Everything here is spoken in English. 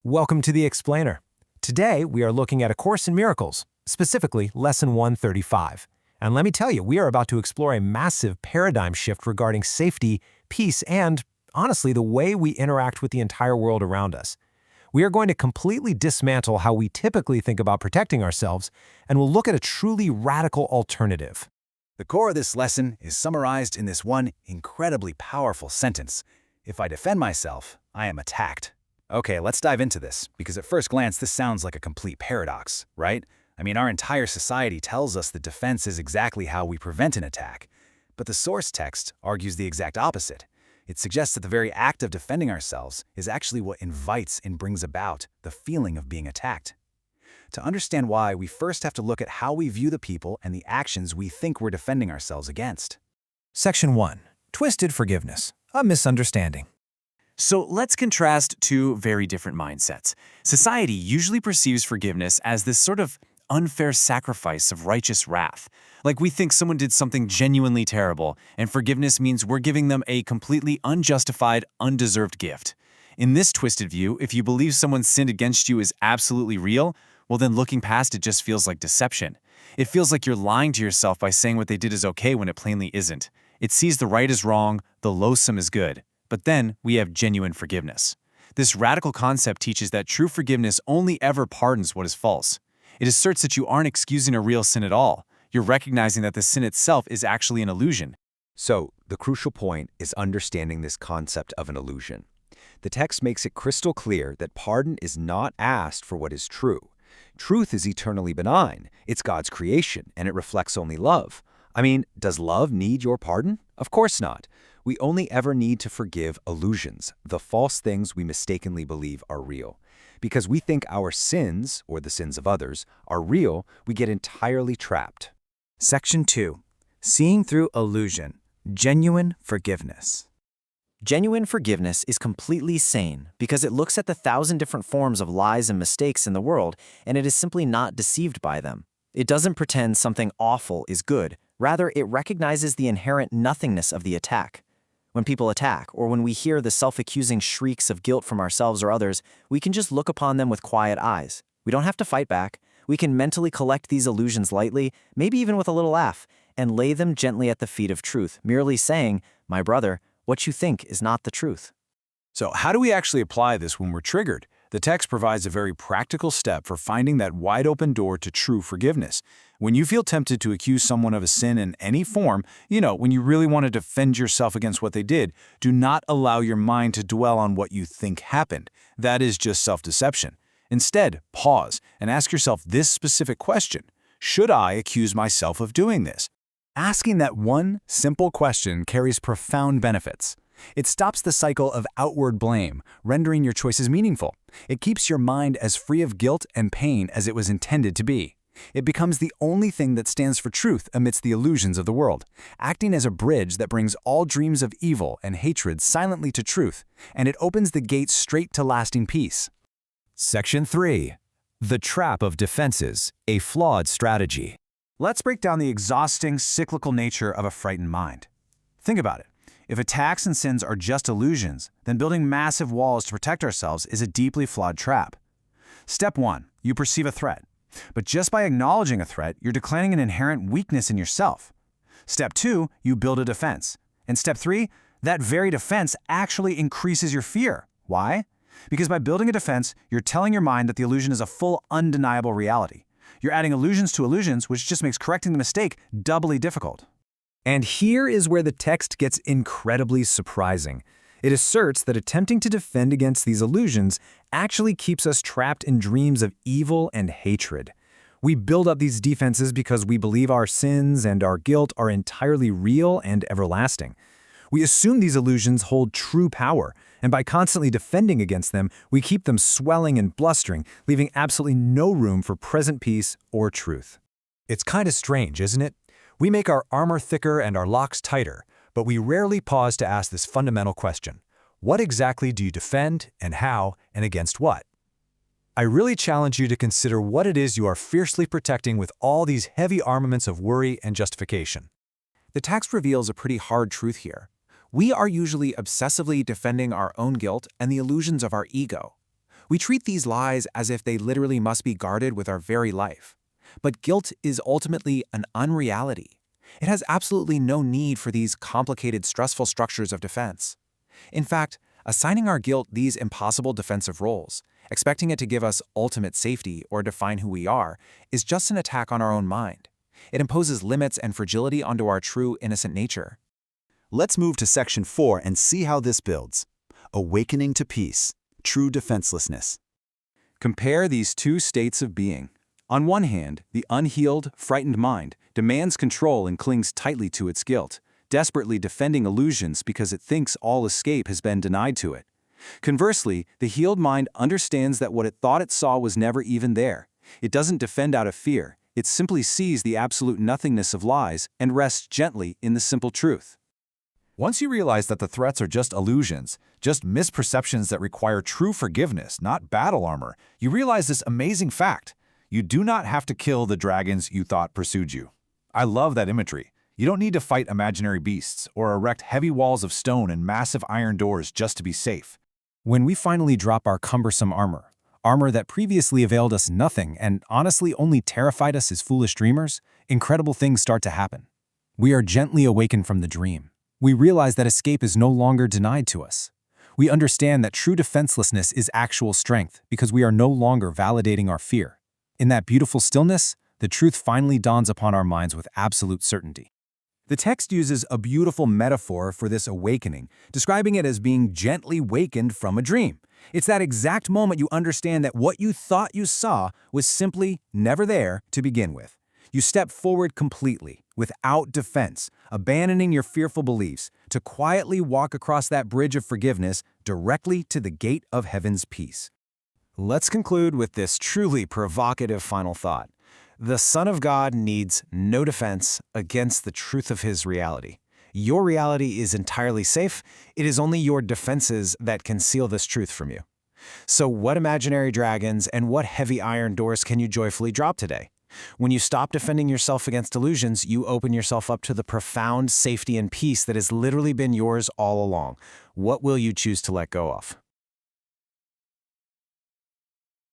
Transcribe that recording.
Welcome to the Explainer. Today, we are looking at A Course in Miracles, specifically Lesson 135. And let me tell you, we are about to explore a massive paradigm shift regarding safety, peace, and, honestly, the way we interact with the entire world around us. We are going to completely dismantle how we typically think about protecting ourselves, and we'll look at a truly radical alternative. The core of this lesson is summarized in this one incredibly powerful sentence. If I defend myself, I am attacked. Okay, let's dive into this, because at first glance this sounds like a complete paradox, right? I mean, our entire society tells us that defense is exactly how we prevent an attack. But the source text argues the exact opposite. It suggests that the very act of defending ourselves is actually what invites and brings about the feeling of being attacked. To understand why, we first have to look at how we view the people and the actions we think we're defending ourselves against. Section 1. Twisted Forgiveness, a Misunderstanding. So let's contrast two very different mindsets. Society usually perceives forgiveness as this sort of unfair sacrifice of righteous wrath. Like we think someone did something genuinely terrible, and forgiveness means we're giving them a completely unjustified, undeserved gift. In this twisted view, if you believe someone's sin against you is absolutely real, well then looking past it just feels like deception. It feels like you're lying to yourself by saying what they did is okay when it plainly isn't. It sees the right as wrong, the loathsome as good. But then we have genuine forgiveness. This radical concept teaches that true forgiveness only ever pardons what is false. It asserts that you aren't excusing a real sin at all. You're recognizing that the sin itself is actually an illusion. So, the crucial point is understanding this concept of an illusion. The text makes it crystal clear that pardon is not asked for what is true. Truth is eternally benign. It's God's creation, and it reflects only love. I mean, does love need your pardon? Of course not. We only ever need to forgive illusions, the false things we mistakenly believe are real. Because we think our sins, or the sins of others, are real, we get entirely trapped. Section 2. Seeing through illusion. Genuine forgiveness. Genuine forgiveness is completely sane because it looks at the 1,000 different forms of lies and mistakes in the world, and it is simply not deceived by them. It doesn't pretend something awful is good. Rather, it recognizes the inherent nothingness of the attack. When people attack, or when we hear the self-accusing shrieks of guilt from ourselves or others, we can just look upon them with quiet eyes. We don't have to fight back. We can mentally collect these illusions lightly, maybe even with a little laugh, and lay them gently at the feet of truth, merely saying, "My brother, what you think is not the truth." So how do we actually apply this when we're triggered? The text provides a very practical step for finding that wide-open door to true forgiveness. When you feel tempted to accuse someone of a sin in any form, when you really want to defend yourself against what they did, do not allow your mind to dwell on what you think happened. That is just self-deception. Instead, pause and ask yourself this specific question: should I accuse myself of doing this? Asking that one simple question carries profound benefits. It stops the cycle of outward blame, rendering your choices meaningful. It keeps your mind as free of guilt and pain as it was intended to be. It becomes the only thing that stands for truth amidst the illusions of the world, acting as a bridge that brings all dreams of evil and hatred silently to truth, and it opens the gates straight to lasting peace. Section 3. The Trap of Defenses, a Flawed Strategy. Let's break down the exhausting, cyclical nature of a frightened mind. Think about it. If attacks and sins are just illusions, then building massive walls to protect ourselves is a deeply flawed trap. Step 1. You perceive a threat. But just by acknowledging a threat, you're declaring an inherent weakness in yourself. Step 2. You build a defense. And step 3. That very defense actually increases your fear. Why? Because by building a defense, you're telling your mind that the illusion is a full, undeniable reality. You're adding illusions to illusions, which just makes correcting the mistake doubly difficult. And here is where the text gets incredibly surprising. It asserts that attempting to defend against these illusions actually keeps us trapped in dreams of evil and hatred. We build up these defenses because we believe our sins and our guilt are entirely real and everlasting. We assume these illusions hold true power, and by constantly defending against them, we keep them swelling and blustering, leaving absolutely no room for present peace or truth. It's kind of strange, isn't it? We make our armor thicker and our locks tighter, but we rarely pause to ask this fundamental question: what exactly do you defend, and how, and against what? I really challenge you to consider what it is you are fiercely protecting with all these heavy armaments of worry and justification. The text reveals a pretty hard truth here. We are usually obsessively defending our own guilt and the illusions of our ego. We treat these lies as if they literally must be guarded with our very life. But guilt is ultimately an unreality. It has absolutely no need for these complicated, stressful structures of defense. In fact, assigning our guilt these impossible defensive roles, expecting it to give us ultimate safety or define who we are, is just an attack on our own mind. It imposes limits and fragility onto our true, innocent nature. Let's move to Section 4 and see how this builds. Awakening to peace, true defenselessness. Compare these two states of being. On one hand, the unhealed, frightened mind demands control and clings tightly to its guilt, desperately defending illusions because it thinks all escape has been denied to it. Conversely, the healed mind understands that what it thought it saw was never even there. It doesn't defend out of fear. It simply sees the absolute nothingness of lies and rests gently in the simple truth. Once you realize that the threats are just illusions, just misperceptions that require true forgiveness, not battle armor, you realize this amazing fact. You do not have to kill the dragons you thought pursued you. I love that imagery. You don't need to fight imaginary beasts or erect heavy walls of stone and massive iron doors just to be safe. When we finally drop our cumbersome armor that previously availed us nothing and honestly only terrified us as foolish dreamers, incredible things start to happen. We are gently awakened from the dream. We realize that escape is no longer denied to us. We understand that true defenselessness is actual strength because we are no longer validating our fear. In that beautiful stillness, the truth finally dawns upon our minds with absolute certainty. The text uses a beautiful metaphor for this awakening, describing it as being gently wakened from a dream. It's that exact moment you understand that what you thought you saw was simply never there to begin with. You step forward completely, without defense, abandoning your fearful beliefs, to quietly walk across that bridge of forgiveness directly to the gate of heaven's peace. Let's conclude with this truly provocative final thought. The Son of God needs no defense against the truth of his reality. Your reality is entirely safe. It is only your defenses that conceal this truth from you. So what imaginary dragons and what heavy iron doors can you joyfully drop today? When you stop defending yourself against illusions, you open yourself up to the profound safety and peace that has literally been yours all along. What will you choose to let go of?